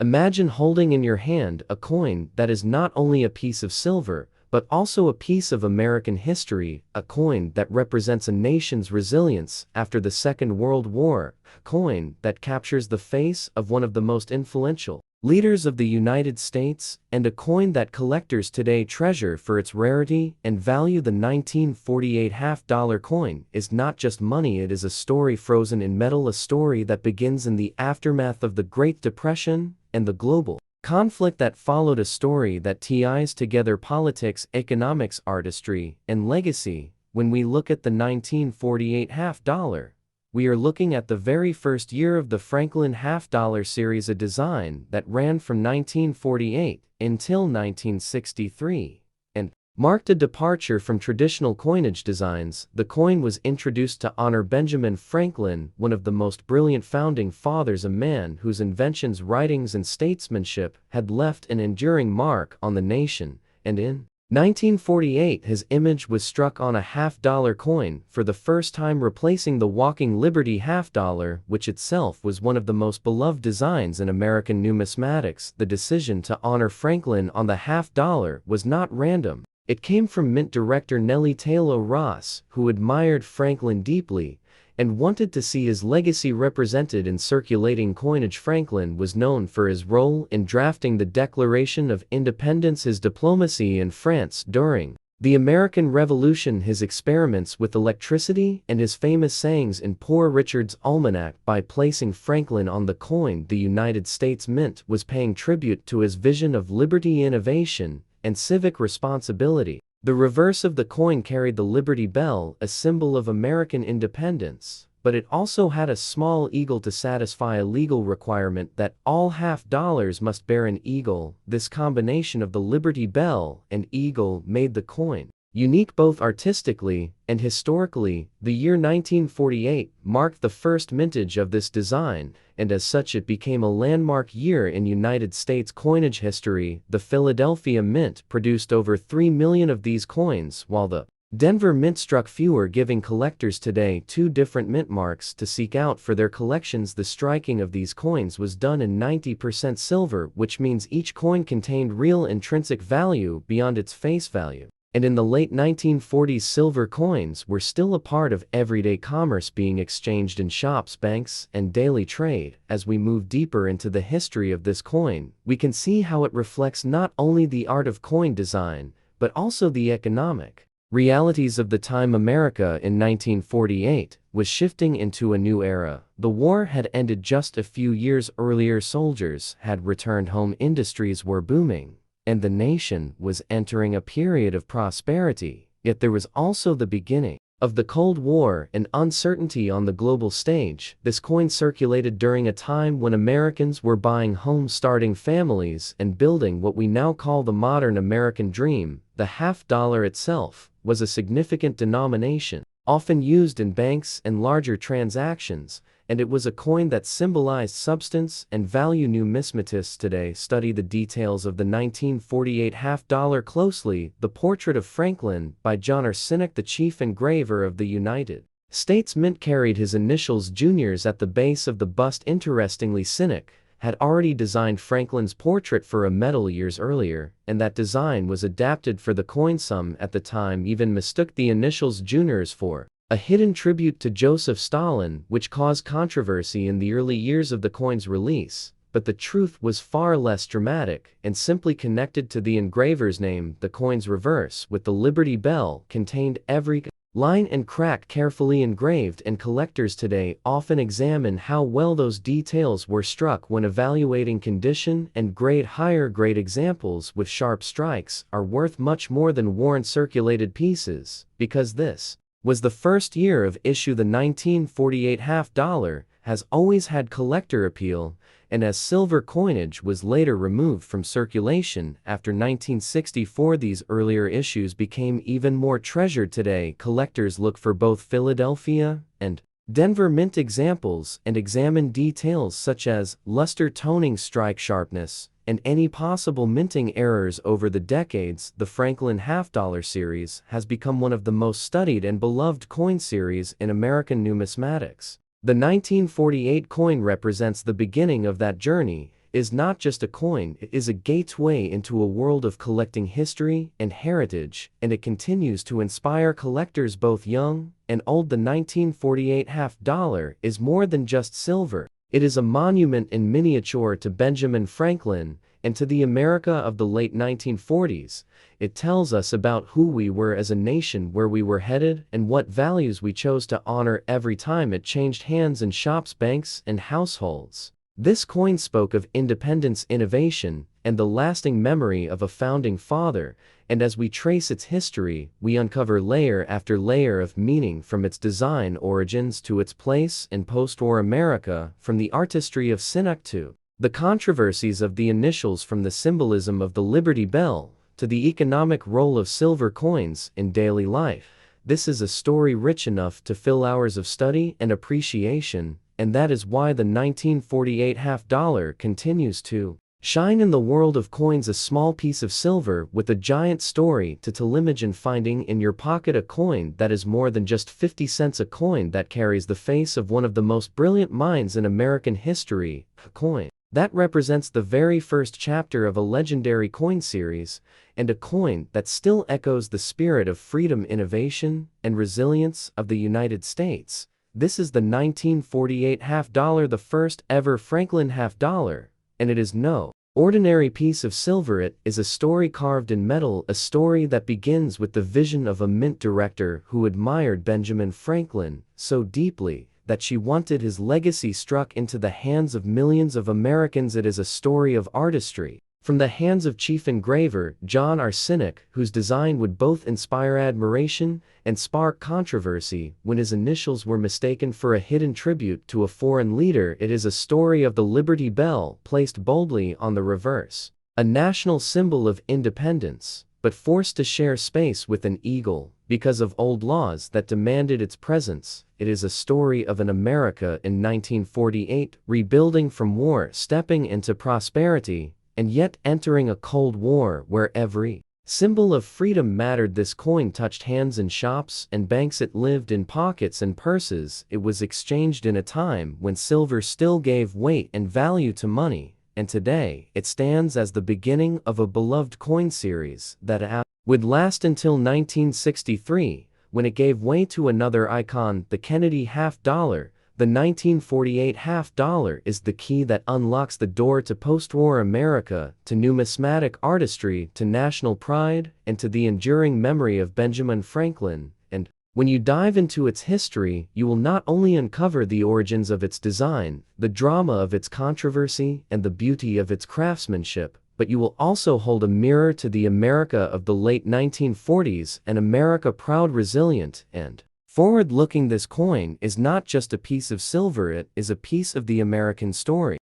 Imagine holding in your hand a coin that is not only a piece of silver, but also a piece of American history, a coin that represents a nation's resilience after the Second World War, a coin that captures the face of one of the most influential leaders of the United States, and a coin that collectors today treasure for its rarity and value. The 1948 half-dollar coin is not just money, it is a story frozen in metal, a story that begins in the aftermath of the Great Depression and the global conflict that followed, a story that ties together politics, economics, artistry, and legacy. When we look at the 1948 half-dollar, we are looking at the very first year of the Franklin half-dollar series, a design that ran from 1948 until 1963 and marked a departure from traditional coinage designs. The coin was introduced to honor Benjamin Franklin, one of the most brilliant founding fathers, a man whose inventions, writings, and statesmanship had left an enduring mark on the nation, and in 1948 his image was struck on a half-dollar coin for the first time, replacing the walking Liberty half-dollar, which itself was one of the most beloved designs in American numismatics. The decision to honor Franklin on the half-dollar was not random. It came from Mint director Nellie Taylor Ross, who admired Franklin deeply and wanted to see his legacy represented in circulating coinage. Franklin was known for his role in drafting the Declaration of Independence, his diplomacy in France during the American Revolution, his experiments with electricity, and his famous sayings in Poor Richard's Almanac. By placing Franklin on the coin, the United States Mint was paying tribute to his vision of liberty, innovation, and civic responsibility. The reverse of the coin carried the Liberty Bell, a symbol of American independence, but it also had a small eagle to satisfy a legal requirement that all half-dollars must bear an eagle. This combination of the Liberty Bell and eagle made the coin unique both artistically and historically. The year 1948 marked the first mintage of this design, and as such it became a landmark year in United States coinage history. The Philadelphia Mint produced over 3 million of these coins, while the Denver Mint struck fewer, giving collectors today two different mint marks to seek out for their collections. The striking of these coins was done in 90% silver, which means each coin contained real intrinsic value beyond its face value. And in the late 1940s, silver coins were still a part of everyday commerce, being exchanged in shops, banks, and daily trade. As we move deeper into the history of this coin, we can see how it reflects not only the art of coin design, but also the economic realities of the time. America in 1948 was shifting into a new era. The war had ended just a few years earlier, soldiers had returned home, industries were booming, and the nation was entering a period of prosperity. Yet there was also the beginning of the Cold War and uncertainty on the global stage. This coin circulated during a time when Americans were buying homes, starting families, and building what we now call the modern American dream. The half-dollar itself was a significant denomination, often used in banks and larger transactions, and it was a coin that symbolized substance and value. Numismatists today study the details of the 1948 half-dollar closely. The Portrait of Franklin by John R. Sinek, the chief engraver of the United States Mint, carried his initials juniors at the base of the bust. Interestingly, Sinek had already designed Franklin's portrait for a medal years earlier, and that design was adapted for the coin. Some at the time even mistook the initials juniors for a hidden tribute to Joseph Stalin, which caused controversy in the early years of the coin's release. But the truth was far less dramatic and simply connected to the engraver's name. The coin's reverse, with the Liberty Bell, contained every line and crack carefully engraved, and collectors today often examine how well those details were struck when evaluating condition and grade. Higher grade examples with sharp strikes are worth much more than worn circulated pieces. Because this was the first year of issue, the 1948 half-dollar has always had collector appeal, and as silver coinage was later removed from circulation after 1964, these earlier issues became even more treasured. Today, collectors look for both Philadelphia and Denver Mint examples and examine details such as luster, toning, strike sharpness, and any possible minting errors. Over the decades, the Franklin half-dollar series has become one of the most studied and beloved coin series in American numismatics. The 1948 coin represents the beginning of that journey. is not just a coin, it is a gateway into a world of collecting history and heritage, and it continues to inspire collectors both young and old. The 1948 half dollar is more than just silver. It is a monument in miniature to Benjamin Franklin and to the America of the late 1940s. It tells us about who we were as a nation, where we were headed, and what values we chose to honor every time it changed hands in shops, banks, and households. This coin spoke of independence, innovation, and the lasting memory of a founding father, and as we trace its history, we uncover layer after layer of meaning, from its design origins to its place in post-war America, from the artistry of Sinnock to the controversies of the initials, from the symbolism of the Liberty Bell to the economic role of silver coins in daily life. This is a story rich enough to fill hours of study and appreciation, and that is why the 1948 half dollar continues to shine in the world of coins, a small piece of silver with a giant story to tell. Imagine finding in your pocket a coin that is more than just 50 cents, a coin that carries the face of one of the most brilliant minds in American history, a coin that represents the very first chapter of a legendary coin series, and a coin that still echoes the spirit of freedom, innovation, and resilience of the United States. This is the 1948 half dollar, the first ever Franklin half dollar, and it is no ordinary piece of silver. It is a story carved in metal, a story that begins with the vision of a mint director who admired Benjamin Franklin so deeply that she wanted his legacy struck into the hands of millions of Americans. It is a story of artistry, from the hands of chief engraver John R. Sinnock, whose design would both inspire admiration and spark controversy when his initials were mistaken for a hidden tribute to a foreign leader. It is a story of the Liberty Bell placed boldly on the reverse, a national symbol of independence, but forced to share space with an eagle because of old laws that demanded its presence. It is a story of an America in 1948, rebuilding from war, stepping into prosperity, and yet entering a Cold War where every symbol of freedom mattered. This coin touched hands in shops and banks. It lived in pockets and purses. It was exchanged in a time when silver still gave weight and value to money, and today it stands as the beginning of a beloved coin series that would last until 1963, when it gave way to another icon, the Kennedy half dollar. The 1948 half dollar is the key that unlocks the door to post-war America, to numismatic artistry, to national pride, and to the enduring memory of Benjamin Franklin. And when you dive into its history, you will not only uncover the origins of its design, the drama of its controversy, and the beauty of its craftsmanship, but you will also hold a mirror to the America of the late 1940s, an America proud, resilient, and forward-looking. This coin is not just a piece of silver, it is a piece of the American story.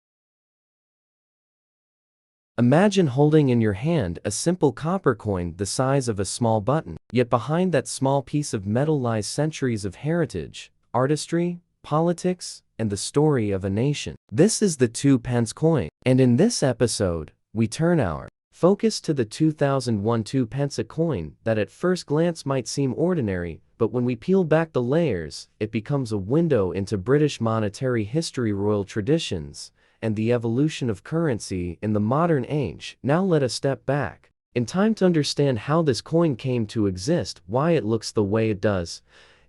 Imagine holding in your hand a simple copper coin the size of a small button, yet behind that small piece of metal lies centuries of heritage, artistry, politics, and the story of a nation. This is the 2-pence coin, and in this episode, we turn our focus to the 2001 2-pence, a coin that at first glance might seem ordinary, but when we peel back the layers, it becomes a window into British monetary history, royal traditions, and the evolution of currency in the modern age. Now let us step back in time to understand how this coin came to exist, why it looks the way it does,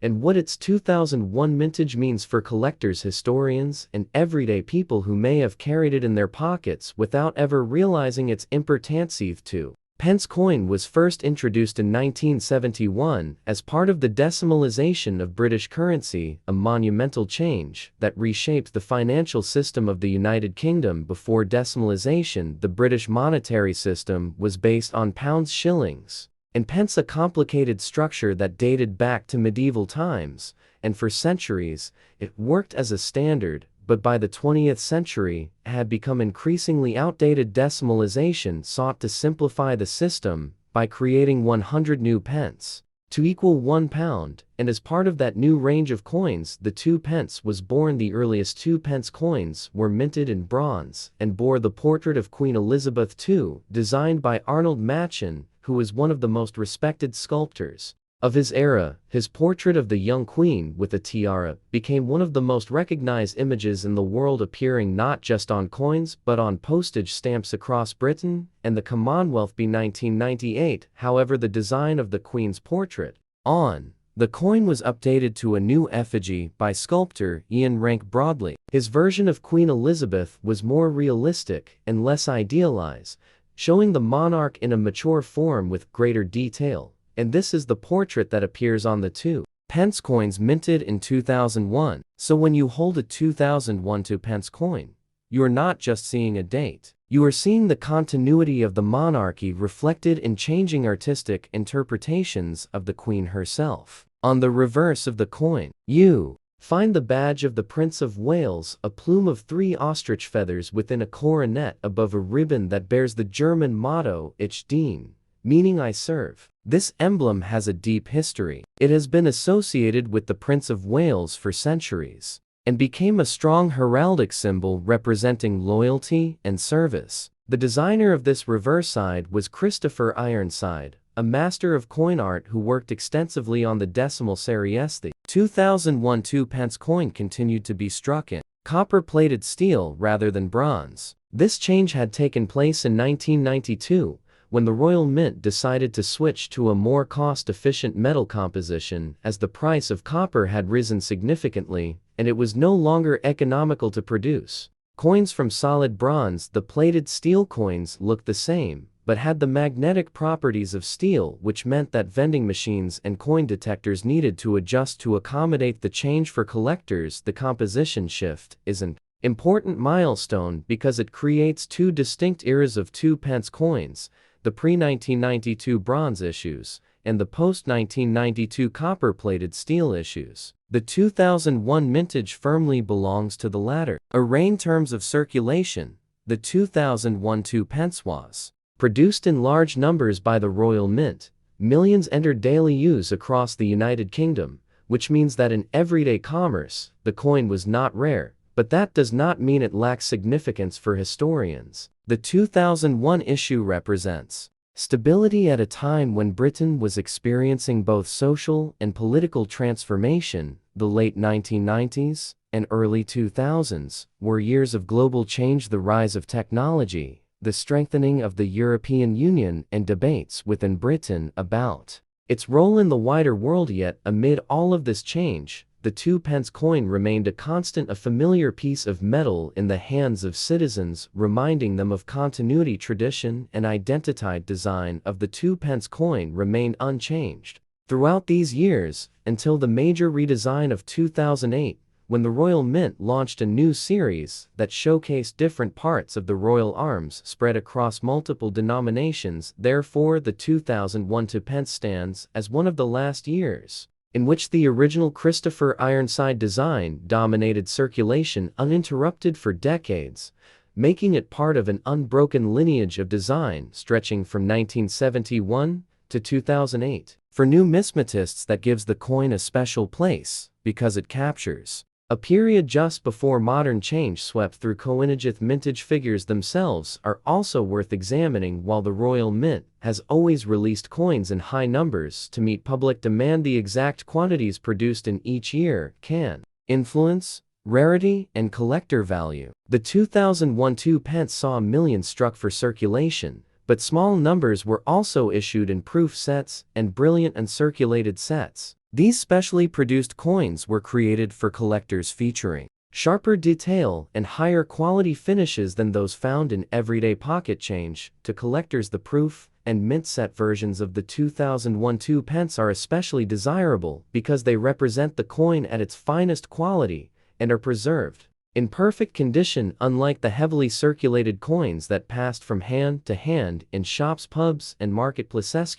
and what its 2001 mintage means for collectors, historians, and everyday people who may have carried it in their pockets without ever realizing its importance. The 2-pence coin was first introduced in 1971 as part of the decimalisation of British currency, a monumental change that reshaped the financial system of the United Kingdom. Before decimalisation, the British monetary system was based on pounds, shillings, and pence, a complicated structure that dated back to medieval times, and for centuries, it worked as a standard, but by the 20th century, it had become increasingly outdated. Decimalisation sought to simplify the system by creating 100 new pence to equal 1 pound, and as part of that new range of coins, the 2-pence was born. The earliest 2-pence coins were minted in bronze and bore the portrait of Queen Elizabeth II, designed by Arnold Machen, who was one of the most respected sculptors Of his era, his portrait of the young queen with a tiara became one of the most recognized images in the world, appearing not just on coins but on postage stamps across Britain and the Commonwealth by 1998. However, the design of the queen's portrait on the coin was updated to a new effigy by sculptor Ian Rank Broadley. His version of Queen Elizabeth was more realistic and less idealized, showing the monarch in a mature form with greater detail. And this is the portrait that appears on the 2p coins minted in 2001. So when you hold a 2001 2p coin, you are not just seeing a date. You are seeing the continuity of the monarchy reflected in changing artistic interpretations of the Queen herself. On the reverse of the coin, you find the badge of the Prince of Wales, a plume of 3 ostrich feathers within a coronet above a ribbon that bears the German motto Ich diene, meaning I serve. This emblem has a deep history. It has been associated with the Prince of Wales for centuries and became a strong heraldic symbol representing loyalty and service. The designer of this reverse side was Christopher Ironside, a master of coin art who worked extensively on the decimal series. The 2001 2p coin continued to be struck in copper-plated steel rather than bronze. This change had taken place in 1992, when the Royal Mint decided to switch to a more cost-efficient metal composition as the price of copper had risen significantly and it was no longer economical to produce coins from solid bronze. The plated steel coins looked the same, but had the magnetic properties of steel, which meant that vending machines and coin detectors needed to adjust to accommodate the change. For collectors, the composition shift is an important milestone because it creates 2 distinct eras of 2p coins: the pre-1992 bronze issues and the post-1992 copper-plated steel issues. The 2001 mintage firmly belongs to the latter. In terms of circulation, the 2001 2p was produced in large numbers by the Royal Mint. Millions entered daily use across the United Kingdom, which means that in everyday commerce, the coin was not rare, but that does not mean it lacks significance for historians. The 2001 issue represents stability at a time when Britain was experiencing both social and political transformation. The late 1990s and early 2000s were years of global change. The rise of technology, the strengthening of the European Union, and debates within Britain about its role in the wider world. Yet, amid all of this change, the 2p coin remained a constant, a familiar piece of metal in the hands of citizens, reminding them of continuity, tradition, and identity. Design of the 2p coin remained unchanged throughout these years, until the major redesign of 2008, when the Royal Mint launched a new series that showcased different parts of the royal arms spread across multiple denominations. Therefore, the 2001 2p stands as one of the last years in which the original Christopher Ironside design dominated circulation uninterrupted for decades, making it part of an unbroken lineage of design stretching from 1971 to 2008. For numismatists, that gives the coin a special place because it captures a period just before modern change swept through coinage. Mintage figures themselves are also worth examining. While the Royal Mint has always released coins in high numbers to meet public demand, the exact quantities produced in each year can influence rarity and collector value. The 2001 2p saw millions struck for circulation, but small numbers were also issued in proof sets and brilliant uncirculated sets. These specially produced coins were created for collectors, featuring sharper detail and higher quality finishes than those found in everyday pocket change. To collectors, the proof and mint set versions of the 2001 2p are especially desirable because they represent the coin at its finest quality and are preserved in perfect condition. Unlike the heavily circulated coins that passed from hand to hand in shops, pubs, and marketplaces,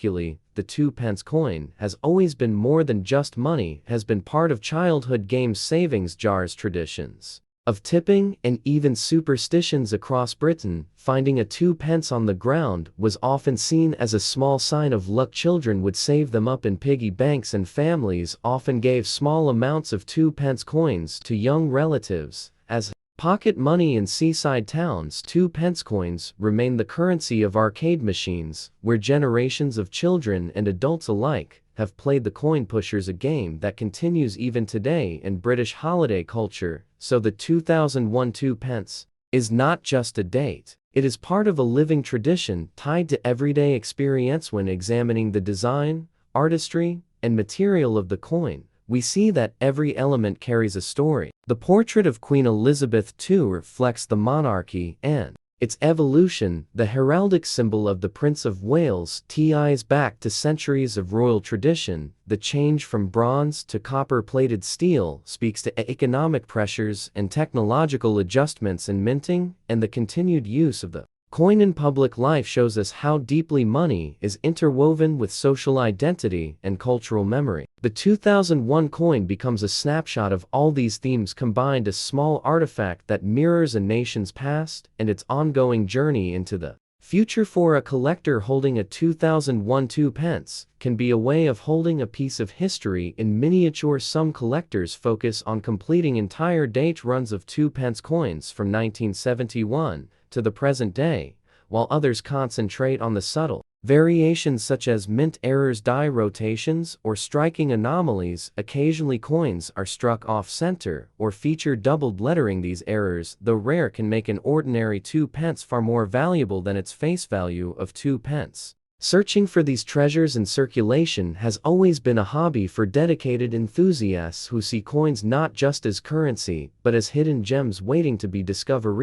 the 2p coin has always been more than just money. It has been part of childhood games, savings jars, traditions of tipping, and even superstitions across Britain. Finding a 2p on the ground was often seen as a small sign of luck. Children would save them up in piggy banks, and families often gave small amounts of 2p coins to young relatives as Pocket money in seaside towns, 2-pence coins remain the currency of arcade machines, where generations of children and adults alike have played the coin pushers, a game that continues even today in British holiday culture. So the 2001 2-pence is not just a date. It is part of a living tradition tied to everyday experience. When examining the design, artistry, and material of the coin, we see that every element carries a story. The portrait of Queen Elizabeth II reflects the monarchy and its evolution. The heraldic symbol of the Prince of Wales ties back to centuries of royal tradition. The change from bronze to copper-plated steel speaks to economic pressures and technological adjustments in minting, and the continued use of the coin in public life shows us how deeply money is interwoven with social identity and cultural memory. The 2001 coin becomes a snapshot of all these themes combined, a small artifact that mirrors a nation's past and its ongoing journey into the future. For a collector, holding a 2001 2-pence can be a way of holding a piece of history in miniature. Some collectors focus on completing entire date runs of 2-pence coins from 1971 to the present day, while others concentrate on the subtle variations such as mint errors, die rotations, or striking anomalies. Occasionally coins are struck off-center or feature doubled lettering. These errors, though rare, can make an ordinary 2-pence far more valuable than its face value of 2-pence. Searching for these treasures in circulation has always been a hobby for dedicated enthusiasts who see coins not just as currency, but as hidden gems waiting to be discovered.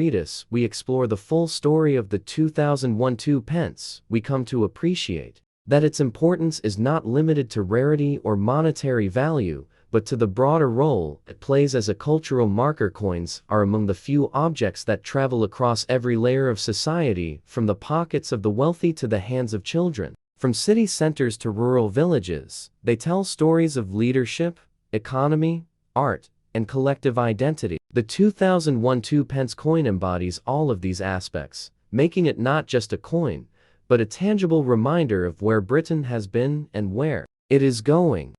We explore the full story of the 2001 2-pence. We come to appreciate that its importance is not limited to rarity or monetary value, but to the broader role it plays as a cultural marker. Coins are among the few objects that travel across every layer of society, from the pockets of the wealthy to the hands of children. From city centers to rural villages, they tell stories of leadership, economy, art, and collective identity. The 2001 2-pence coin embodies all of these aspects, making it not just a coin, but a tangible reminder of where Britain has been and where it is going.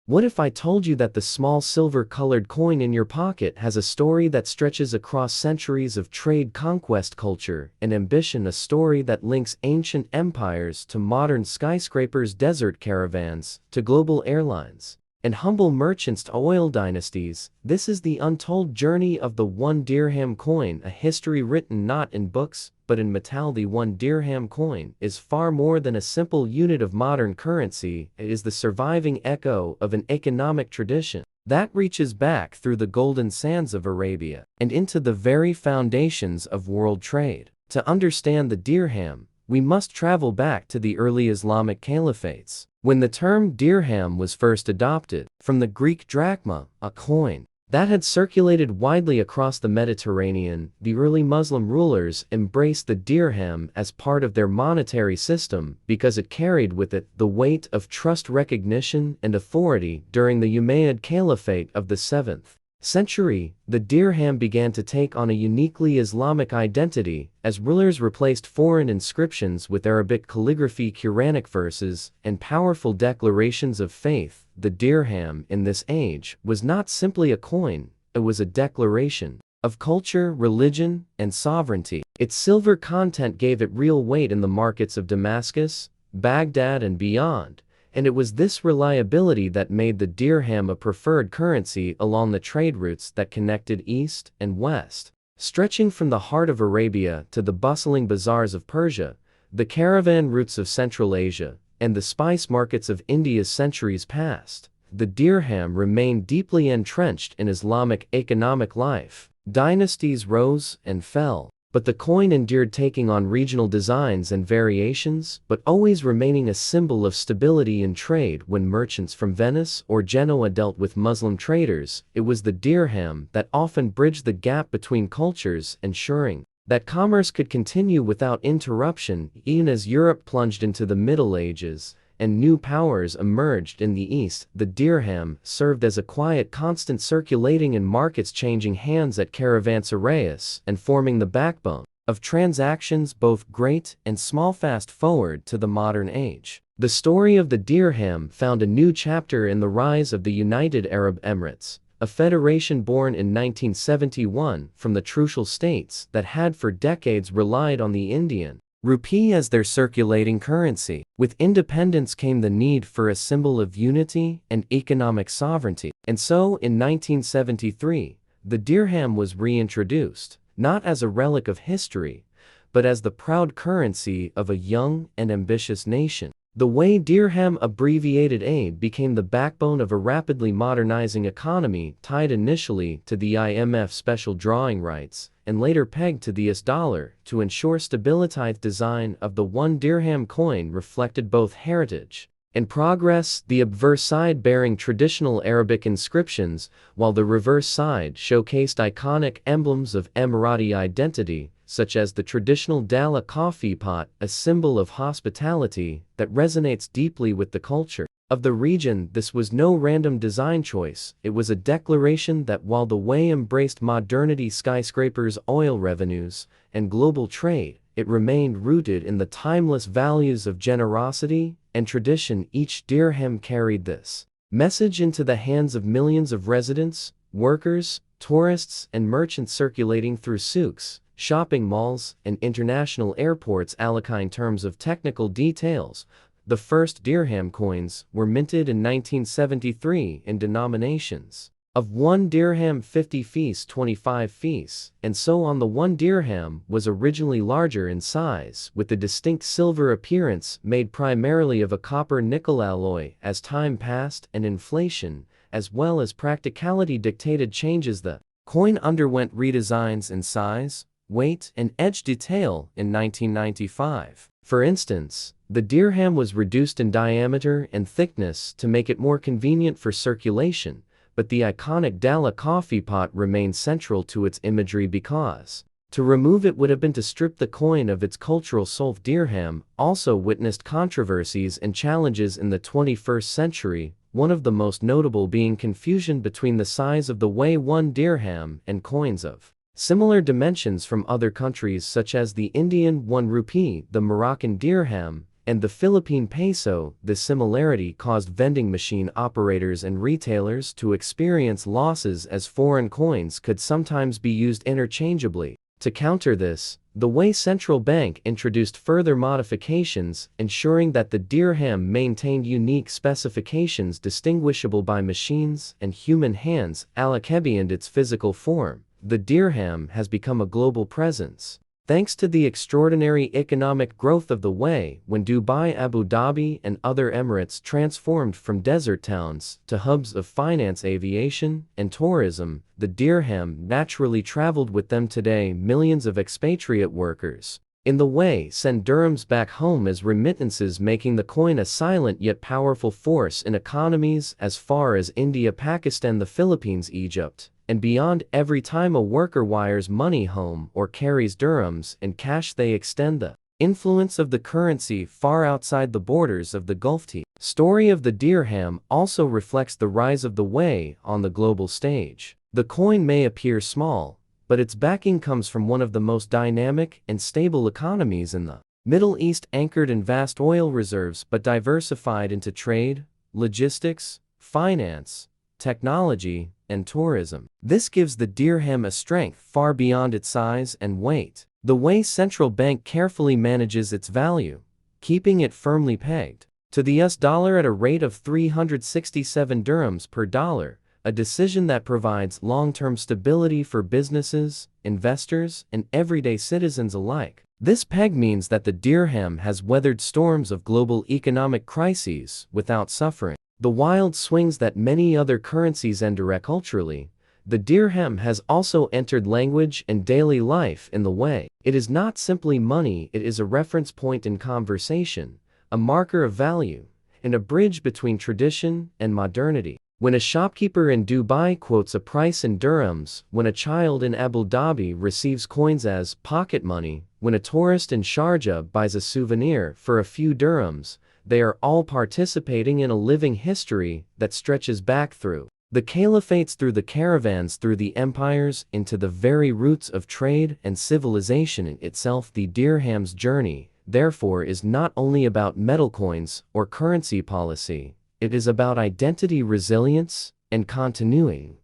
What if I told you that the small silver-colored coin in your pocket has a story that stretches across centuries of trade, conquest, culture, and ambition? A story that links ancient empires to modern skyscrapers, desert caravans to global airlines, and humble merchants to oil dynasties. This is the untold journey of the 1 dirham coin, a history written not in books, but in metal. The 1 dirham coin is far more than a simple unit of modern currency. It is the surviving echo of an economic tradition that reaches back through the golden sands of Arabia and into the very foundations of world trade. To understand the dirham, we must travel back to the early Islamic caliphates, when the term dirham was first adopted, from the Greek drachma, a coin that had circulated widely across the Mediterranean. The early Muslim rulers embraced the dirham as part of their monetary system because it carried with it the weight of trust, recognition, and authority. During the Umayyad Caliphate of the 7th century, the dirham began to take on a uniquely Islamic identity as rulers replaced foreign inscriptions with Arabic calligraphy, Quranic verses, and powerful declarations of faith. The dirham in this age was not simply a coin, it was a declaration of culture, religion, and sovereignty. Its silver content gave it real weight in the markets of Damascus, Baghdad, and beyond. And it was this reliability that made the dirham a preferred currency along the trade routes that connected East and West. Stretching from the heart of Arabia to the bustling bazaars of Persia, the caravan routes of Central Asia, and the spice markets of India's centuries past, the dirham remained deeply entrenched in Islamic economic life. Dynasties rose and fell, but the coin endured, taking on regional designs and variations, but always remaining a symbol of stability in trade. When merchants from Venice or Genoa dealt with Muslim traders, it was the dirham that often bridged the gap between cultures, ensuring that commerce could continue without interruption. Even as Europe plunged into the Middle Ages and new powers emerged in the East, the dirham served as a quiet constant, circulating in markets, changing hands at caravanserais, and forming the backbone of transactions both great and small. Fast forward to the modern age. The story of the dirham found a new chapter in the rise of the United Arab Emirates, a federation born in 1971 from the trucial states that had for decades relied on the Indian rupee as their circulating currency. With independence came the need for a symbol of unity and economic sovereignty. And so, in 1973, the dirham was reintroduced, not as a relic of history, but as the proud currency of a young and ambitious nation. The way dirham, abbreviated AID, became the backbone of a rapidly modernizing economy tied initially to the IMF special drawing rights and later pegged to the US dollar to ensure stability. Design of the 1 dirham coin reflected both heritage and progress, the obverse side bearing traditional Arabic inscriptions, while the reverse side showcased iconic emblems of Emirati identity, such as the traditional dala coffee pot, a symbol of hospitality that resonates deeply with the culture of the region. This was no random design choice, it was a declaration that while the way embraced modernity, skyscrapers, oil revenues, and global trade, it remained rooted in the timeless values of generosity and tradition. Each dirham carried this message into the hands of millions of residents, workers, tourists, and merchants circulating through souks, shopping malls, and international airports. In terms of technical details, the first dirham coins were minted in 1973 in denominations of 1 dirham 50 fis 25 fis, and so on. The 1 dirham was originally larger in size, with a distinct silver appearance made primarily of a copper-nickel alloy. As time passed and inflation, as well as practicality dictated changes, the coin underwent redesigns in size, weight, and edge detail. In 1995, for instance, the dirham was reduced in diameter and thickness to make it more convenient for circulation, but the iconic dala coffee pot remained central to its imagery because to remove it would have been to strip the coin of its cultural soul. Dirham also witnessed controversies and challenges in the 21st century, one of the most notable being confusion between the size of the 1 dirham and coins of similar dimensions from other countries such as the Indian 1 rupee, the Moroccan dirham, and the Philippine peso. This similarity caused vending machine operators and retailers to experience losses as foreign coins could sometimes be used interchangeably. To counter this, the central bank introduced further modifications, ensuring that the dirham maintained unique specifications distinguishable by machines and human hands. Beyond its physical form, the dirham has become a global presence, thanks to the extraordinary economic growth of the when Dubai, Abu Dhabi, and other Emirates transformed from desert towns to hubs of finance, aviation, and tourism. The dirham naturally traveled with them. Today, millions of expatriate workers in the send dirhams back home as remittances, making the coin a silent yet powerful force in economies as far as India, Pakistan, the Philippines, Egypt, and beyond. Every time a worker wires money home or carries dirhams in cash, they extend the influence of the currency far outside the borders of the Gulf. The story of the dirham also reflects the rise of the on the global stage. The coin may appear small, but its backing comes from one of the most dynamic and stable economies in the Middle East, anchored in vast oil reserves but diversified into trade, logistics, finance, technology, and tourism. This gives the dirham a strength far beyond its size and weight. The central bank carefully manages its value, keeping it firmly pegged to the US dollar at a rate of 367 dirhams per dollar, a decision that provides long-term stability for businesses, investors, and everyday citizens alike. This peg means that the dirham has weathered storms of global economic crises without suffering the wild swings that many other currencies endure. Culturally, the dirham has also entered language and daily life in the it is not simply money, it is a reference point in conversation, a marker of value, and a bridge between tradition and modernity. When a shopkeeper in Dubai quotes a price in dirhams, when a child in Abu Dhabi receives coins as pocket money, when a tourist in Sharjah buys a souvenir for a few dirhams, they are all participating in a living history that stretches back through the caliphates, through the caravans, through the empires, into the very roots of trade and civilization itself. The dirham's journey, therefore, is not only about metal coins or currency policy, it is about identity, resilience, and continuity.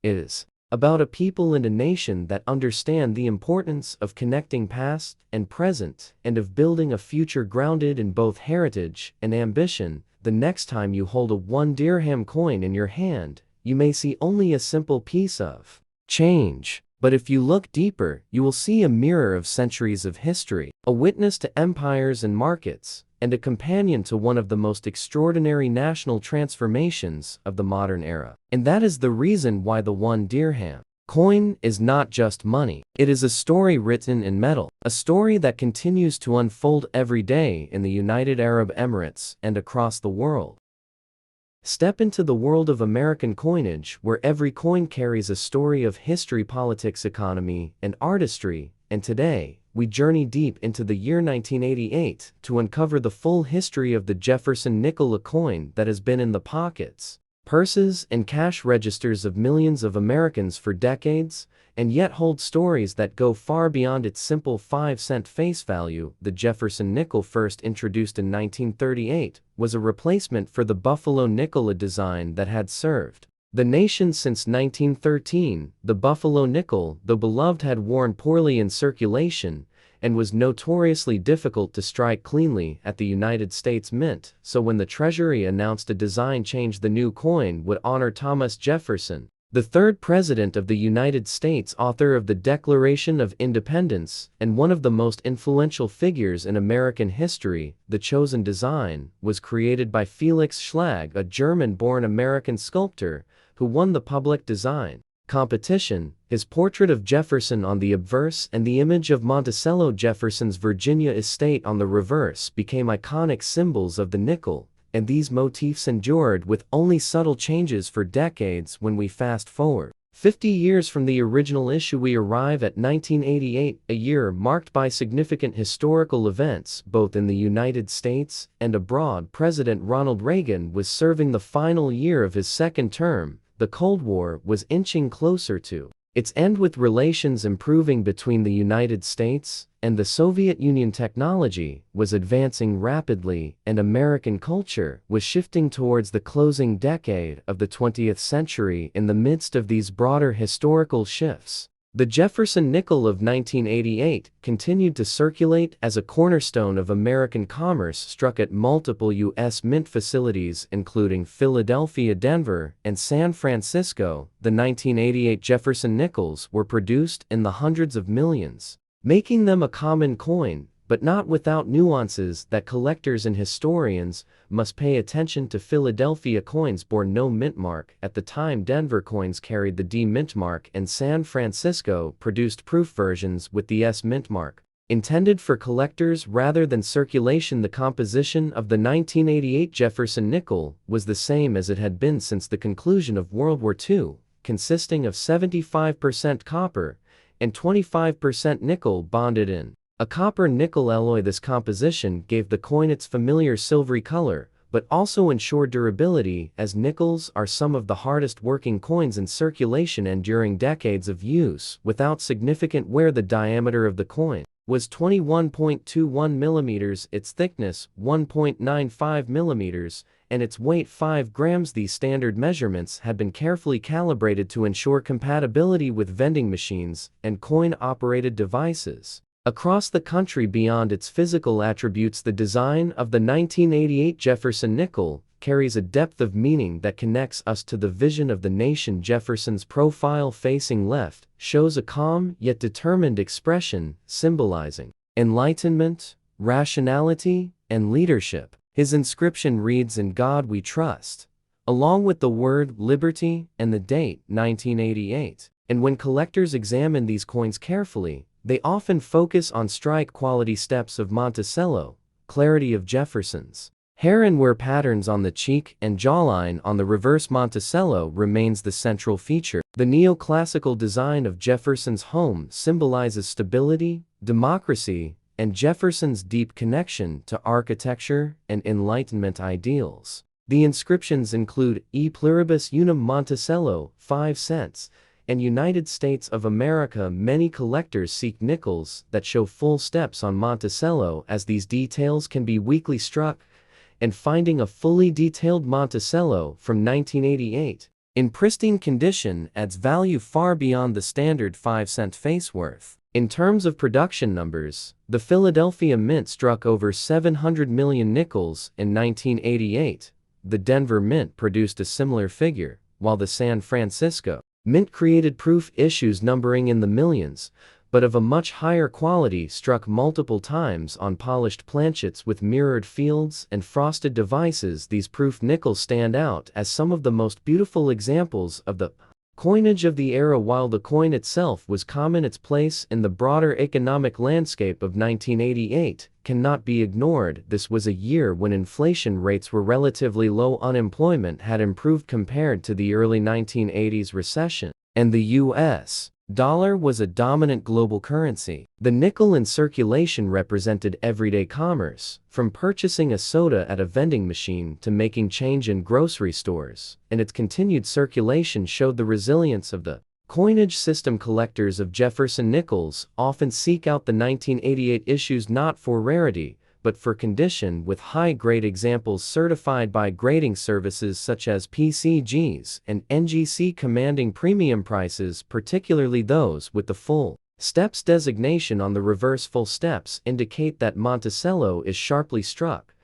is about a people and a nation that understand the importance of connecting past and present and of building a future grounded in both heritage and ambition. The next time you hold a 1 dirham coin in your hand, you may see only a simple piece of change. But if you look deeper, you will see a mirror of centuries of history, a witness to empires and markets, and a companion to one of the most extraordinary national transformations of the modern era. And that is the reason why the 1 dirham coin is not just money. It is a story written in metal, a story that continues to unfold every day in the United Arab Emirates and across the world. Step into the world of American coinage, where every coin carries a story of history, politics, economy, and artistry. And today, we journey deep into the year 1988 to uncover the full history of the Jefferson nickel, a coin that has been in the pockets, purses, and cash registers of millions of Americans for decades, and yet holds stories that go far beyond its simple 5-cent face value. The Jefferson nickel, first introduced in 1938, was a replacement for the Buffalo nickel, a design that had served the nation since 1913. The Buffalo nickel, though beloved, had worn poorly in circulation and was notoriously difficult to strike cleanly at the United States Mint. So when the Treasury announced a design change, the new coin would honor Thomas Jefferson, the third President of the United States, author of the Declaration of Independence, and one of the most influential figures in American history. The chosen design was created by Felix Schlag, a German-born American sculptor who won the public design competition. His portrait of Jefferson on the obverse and the image of Monticello, Jefferson's Virginia estate, on the reverse became iconic symbols of the nickel, and these motifs endured with only subtle changes for decades. When we fast forward 50 years from the original issue, we arrive at 1988, a year marked by significant historical events both in the United States and abroad. President Ronald Reagan was serving the final year of his second term. The Cold War was inching closer to its end, with relations improving between the United States and the Soviet Union. Technology was advancing rapidly, and American culture was shifting towards the closing decade of the 20th century. In the midst of these broader historical shifts, the Jefferson nickel of 1988 continued to circulate as a cornerstone of American commerce, struck at multiple U.S. mint facilities including Philadelphia, Denver, and San Francisco. The 1988 Jefferson nickels were produced in the hundreds of millions, making them a common coin, but not without nuances that collectors and historians must pay attention to. Philadelphia coins bore no mint mark at the time. Denver coins carried the D mint mark, and San Francisco produced proof versions with the S mint mark, intended for collectors rather than circulation. The composition of the 1988 Jefferson nickel was the same as it had been since the conclusion of World War II, consisting of 75% copper and 25% nickel bonded in a copper-nickel alloy. This composition gave the coin its familiar silvery color, but also ensured durability, as nickels are some of the hardest working coins in circulation, enduring decades of use without significant wear. The diameter of the coin was 21.21 millimeters, its thickness 1.95 millimeters, and its weight 5 grams. These standard measurements had been carefully calibrated to ensure compatibility with vending machines and coin-operated devices across the country. Beyond its physical attributes, the design of the 1988 Jefferson nickel carries a depth of meaning that connects us to the vision of the nation. Jefferson's profile facing left shows a calm yet determined expression, symbolizing enlightenment, rationality, and leadership. His inscription reads, "In God We Trust," along with the word liberty and the date 1988. And when collectors examine these coins carefully, they often focus on strike quality steps of Monticello, clarity of Jefferson's hair, and wear patterns on the cheek and jawline. On the reverse, Monticello remains the central feature. The neoclassical design of Jefferson's home symbolizes stability, democracy, and Jefferson's deep connection to architecture and Enlightenment ideals. The inscriptions include E pluribus unum Monticello, 5 cents, and United States of America. Many collectors seek nickels that show full steps on Monticello, as these details can be weakly struck, and finding a fully detailed Monticello from 1988 in pristine condition adds value far beyond the standard 5-cent face worth. In terms of production numbers, the Philadelphia Mint struck over 700 million nickels in 1988. The Denver Mint produced a similar figure, while the San Francisco Mint created proof issues numbering in the millions, but of a much higher quality, struck multiple times on polished planchets with mirrored fields and frosted devices. These proof nickels stand out as some of the most beautiful examples of the coinage of the era. While the coin itself was common, its place in the broader economic landscape of 1988 cannot be ignored. This was a year when inflation rates were relatively low, unemployment had improved compared to the early 1980s recession, and the U.S. dollar was a dominant global currency. The nickel in circulation represented everyday commerce, from purchasing a soda at a vending machine to making change in grocery stores, and its continued circulation showed the resilience of the coinage system. Collectors of Jefferson nickels often seek out the 1988 issues not for rarity, but for condition, with high-grade examples certified by grading services such as PCGs and NGC commanding premium prices, particularly those with the full steps designation on the reverse. Full steps indicate that Monticello is sharply struck,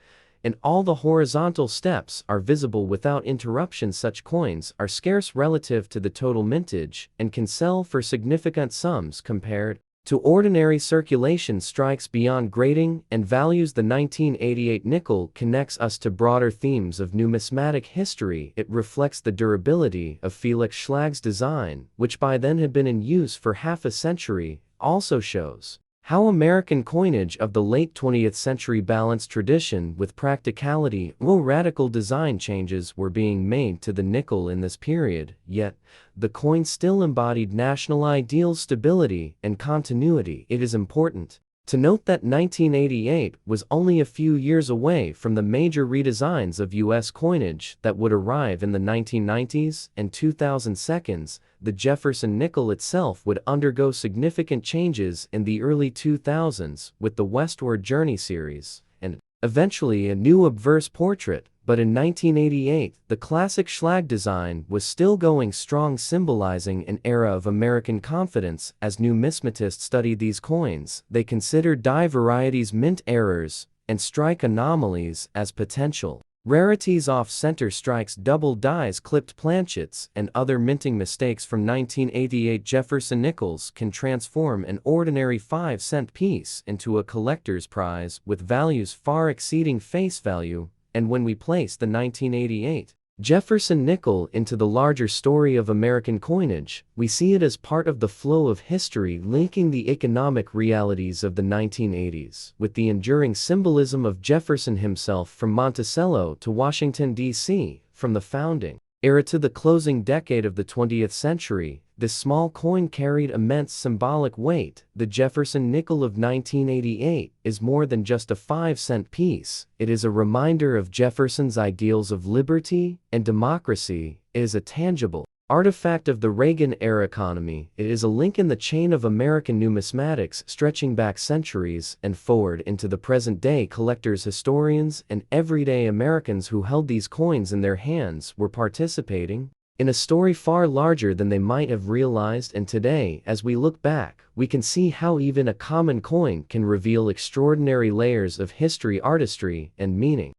and all the horizontal steps are visible without interruption. Such coins are scarce relative to the total mintage and can sell for significant sums compared to ordinary circulation strikes. Beyond grading and values, the 1988 nickel connects us to broader themes of numismatic history. It reflects the durability of Felix Schlag's design, which by then had been in use for half a century. Also shows how American coinage of the late 20th century balanced tradition with practicality. While radical design changes were being made to the nickel in this period, yet the coin still embodied national ideals, stability, and continuity. It is important to note that 1988 was only a few years away from the major redesigns of U.S. coinage that would arrive in the 1990s and 2000s. The Jefferson nickel itself would undergo significant changes in the early 2000s with the Westward Journey series, and eventually a new obverse portrait. But in 1988, the classic Schlag design was still going strong, symbolizing an era of American confidence. As numismatists studied these coins, they considered die varieties, mint errors, and strike anomalies as potential rarities. Off-center strikes, double dies, clipped planchets, and other minting mistakes from 1988 Jefferson nickels can transform an ordinary 5-cent piece into a collector's prize with values far exceeding face value. And when we place the 1988 Jefferson nickel into the larger story of American coinage, we see it as part of the flow of history linking the economic realities of the 1980s with the enduring symbolism of Jefferson himself. From Monticello to Washington, D.C., from the founding era to the closing decade of the 20th century, this small coin carried immense symbolic weight. The Jefferson nickel of 1988 is more than just a 5-cent piece. It is a reminder of Jefferson's ideals of liberty and democracy. It is a tangible artifact of the Reagan-era economy. It is a link in the chain of American numismatics stretching back centuries and forward into the present day. Collectors, historians, and everyday Americans who held these coins in their hands were participating in a story far larger than they might have realized. And today, as we look back, we can see how even a common coin can reveal extraordinary layers of history, artistry, and meaning.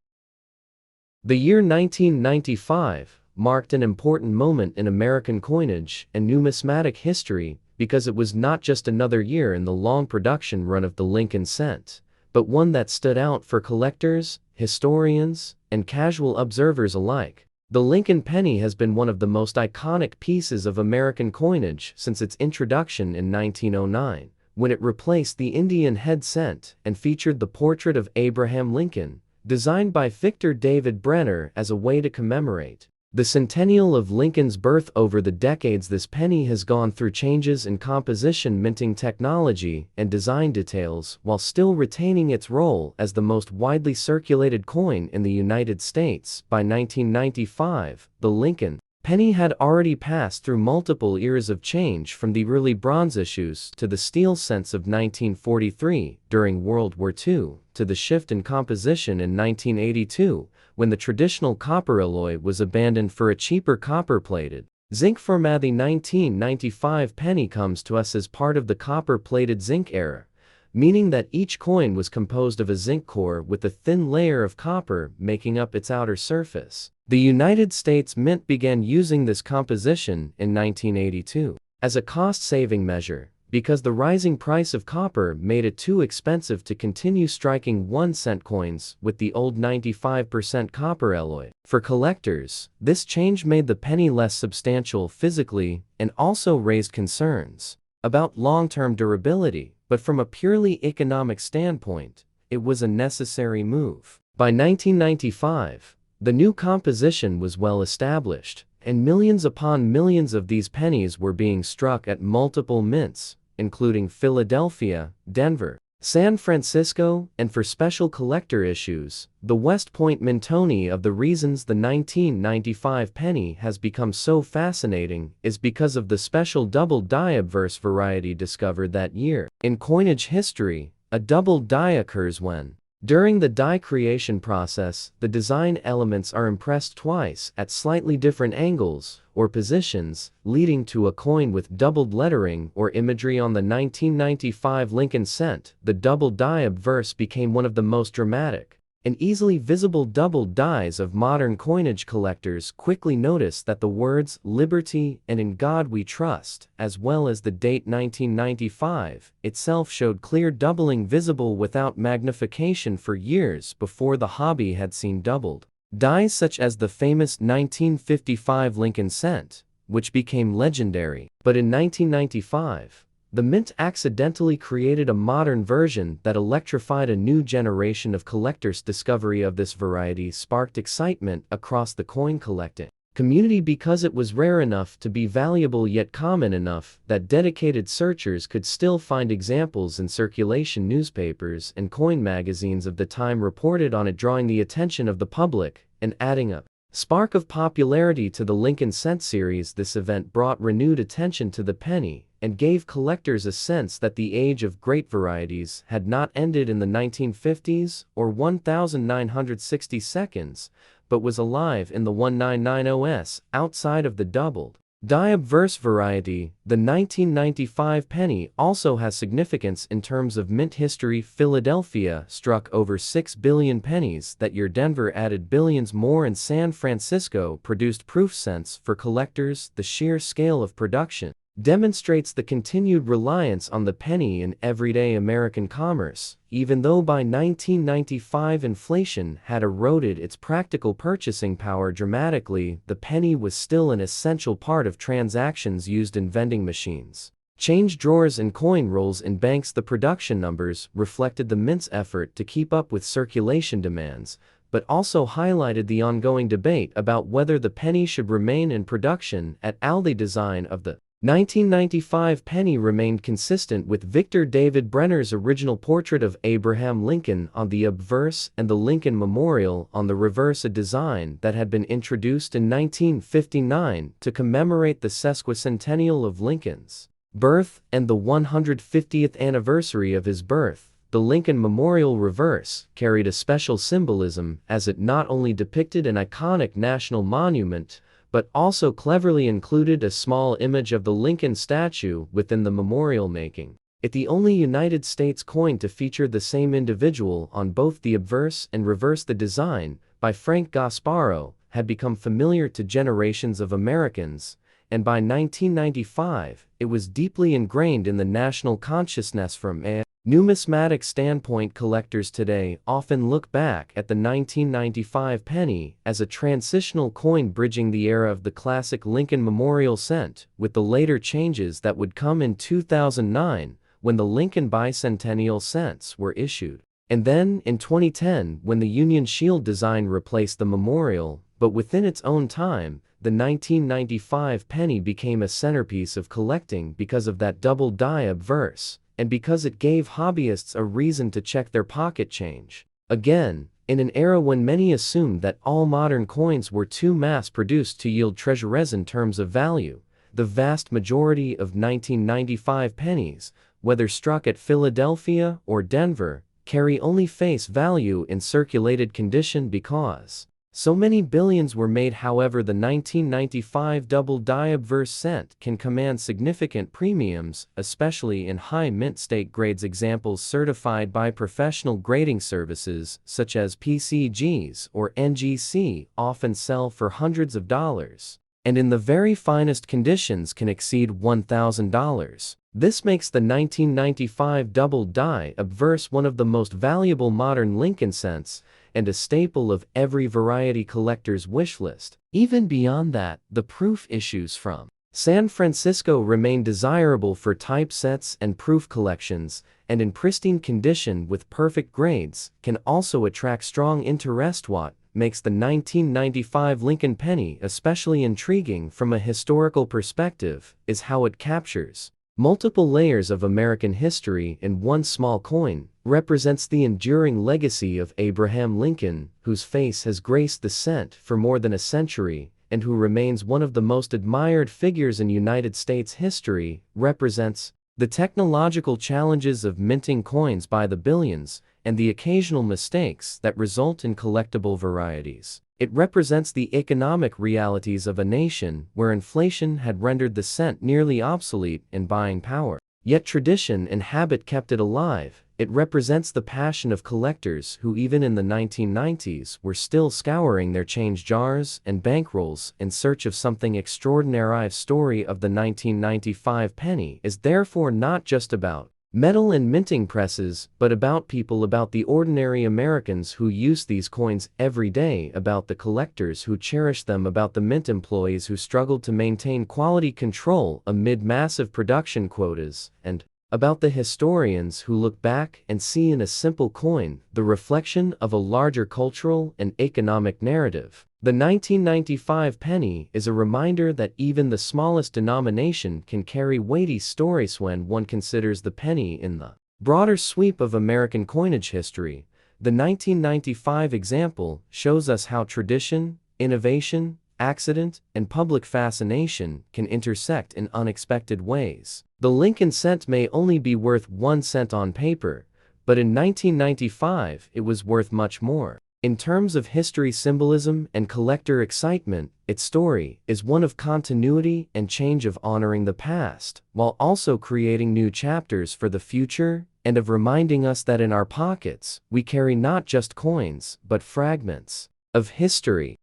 The year 1995 marked an important moment in American coinage and numismatic history because it was not just another year in the long production run of the Lincoln cent, but one that stood out for collectors, historians, and casual observers alike. The Lincoln penny has been one of the most iconic pieces of American coinage since its introduction in 1909, when it replaced the Indian head cent and featured the portrait of Abraham Lincoln, designed by Victor David Brenner as a way to commemorate the centennial of Lincoln's birth. Over the decades, this penny has gone through changes in composition, minting technology, and design details, while still retaining its role as the most widely circulated coin in the United States. By 1995, the Lincoln penny had already passed through multiple eras of change, from the early bronze issues to the steel cents of 1943 during World War II, to the shift in composition in 1982, when the traditional copper alloy was abandoned for a cheaper copper-plated zinc format. The 1995 penny comes to us as part of the copper-plated zinc era, meaning that each coin was composed of a zinc core with a thin layer of copper making up its outer surface. The United States Mint began using this composition in 1982 as a cost-saving measure, because the rising price of copper made it too expensive to continue striking 1-cent coins with the old 95% copper alloy. For collectors, this change made the penny less substantial physically and also raised concerns about long-term durability, but from a purely economic standpoint, it was a necessary move. By 1995, the new composition was well established, and millions upon millions of these pennies were being struck at multiple mints, including Philadelphia, Denver, San Francisco, and for special collector issues, the West Point Mintoni. Of the reasons the 1995 penny has become so fascinating is because of the special double die obverse variety discovered that year. In coinage history, a double die occurs when, during the die creation process, the design elements are impressed twice at slightly different angles or positions, leading to a coin with doubled lettering or imagery. On the 1995 Lincoln cent, the double die obverse became one of the most dramatic and easily visible double dies of modern coinage. Collectors quickly noticed that the words "Liberty" and "In God We Trust," as well as the date 1995 itself, showed clear doubling visible without magnification for years before the hobby had seen doubled dies such as the famous 1955 Lincoln cent, which became legendary. But in 1995, the Mint accidentally created a modern version that electrified a new generation of collectors. Discovery of this variety sparked excitement across the coin collecting community because it was rare enough to be valuable, yet common enough that dedicated searchers could still find examples in circulation. Newspapers and coin magazines of the time reported on it, drawing the attention of the public and adding a spark of popularity to the Lincoln cent series. This event brought renewed attention to the penny and gave collectors a sense that the age of great varieties had not ended in the 1950s or 1962, but was alive in the 1990s. Outside of the doubled die obverse variety, the 1995 penny also has significance in terms of mint history. Philadelphia struck over 6 billion pennies that year. Denver added billions more, and San Francisco produced proof cents for collectors. The sheer scale of production demonstrates the continued reliance on the penny in everyday American commerce. Even though by 1995 inflation had eroded its practical purchasing power dramatically, the penny was still an essential part of transactions used in vending machines, change drawers, and coin rolls in banks. The production numbers reflected the Mint's effort to keep up with circulation demands, but also highlighted the ongoing debate about whether the penny should remain in production at all. The design of the 1995 penny remained consistent with Victor David Brenner's original portrait of Abraham Lincoln on the obverse and the Lincoln Memorial on the reverse, a design that had been introduced in 1959 to commemorate the sesquicentennial of Lincoln's birth and the 150th anniversary of his birth. The Lincoln Memorial reverse carried a special symbolism, as it not only depicted an iconic national monument, but also cleverly included a small image of the Lincoln statue within the memorial, making it the only United States coin to feature the same individual on both the obverse and reverse. The design, by Frank Gasparo, had become familiar to generations of Americans, and by 1995, it was deeply ingrained in the national consciousness. From a numismatic standpoint, collectors today often look back at the 1995 penny as a transitional coin bridging the era of the classic Lincoln Memorial cent with the later changes that would come in 2009 when the Lincoln Bicentennial cents were issued, and then in 2010 when the Union Shield design replaced the memorial. But within its own time, the 1995 penny became a centerpiece of collecting because of that double die obverse, and because it gave hobbyists a reason to check their pocket change. Again, In an era when many assumed that all modern coins were too mass-produced to yield treasures in terms of value, the vast majority of 1995 pennies, whether struck at Philadelphia or Denver, carry only face value in circulated condition because so many billions were made. However, the 1995 double die obverse cent can command significant premiums, especially in high mint state grades. Examples certified by professional grading services such as PCGs or NGC often sell for hundreds of dollars, and in the very finest conditions can exceed $1,000. This makes the 1995 double die obverse one of the most valuable modern Lincoln cents and a staple of every variety collector's wish list. Even beyond that, the proof issues from San Francisco remain desirable for typesets and proof collections, and in pristine condition with perfect grades, can also attract strong interest. What makes the 1995 Lincoln penny especially intriguing from a historical perspective is how it captures multiple layers of American history in one small coin, represents the enduring legacy of Abraham Lincoln, whose face has graced the cent for more than a century, and who remains one of the most admired figures in United States history, represents the technological challenges of minting coins by the billions, and the occasional mistakes that result in collectible varieties. It represents the economic realities of a nation where inflation had rendered the cent nearly obsolete in buying power. Yet tradition and habit kept it alive. It represents the passion of collectors who even in the 1990s were still scouring their change jars and bankrolls in search of something extraordinary. The story of the 1995 penny is therefore not just about metal and minting presses, but about people, about the ordinary Americans who use these coins every day, about the collectors who cherish them, about the mint employees who struggled to maintain quality control amid massive production quotas, and about the historians who look back and see in a simple coin the reflection of a larger cultural and economic narrative. The 1995 penny is a reminder that even the smallest denomination can carry weighty stories. When one considers the penny in the broader sweep of American coinage history, the 1995 example shows us how tradition, innovation, accident, and public fascination can intersect in unexpected ways. The Lincoln cent may only be worth 1 cent on paper, but in 1995 it was worth much more. In terms of history symbolism and collector excitement, its story is one of continuity and change, of honoring the past, while also creating new chapters for the future, and of reminding us that in our pockets, we carry not just coins, but fragments of history.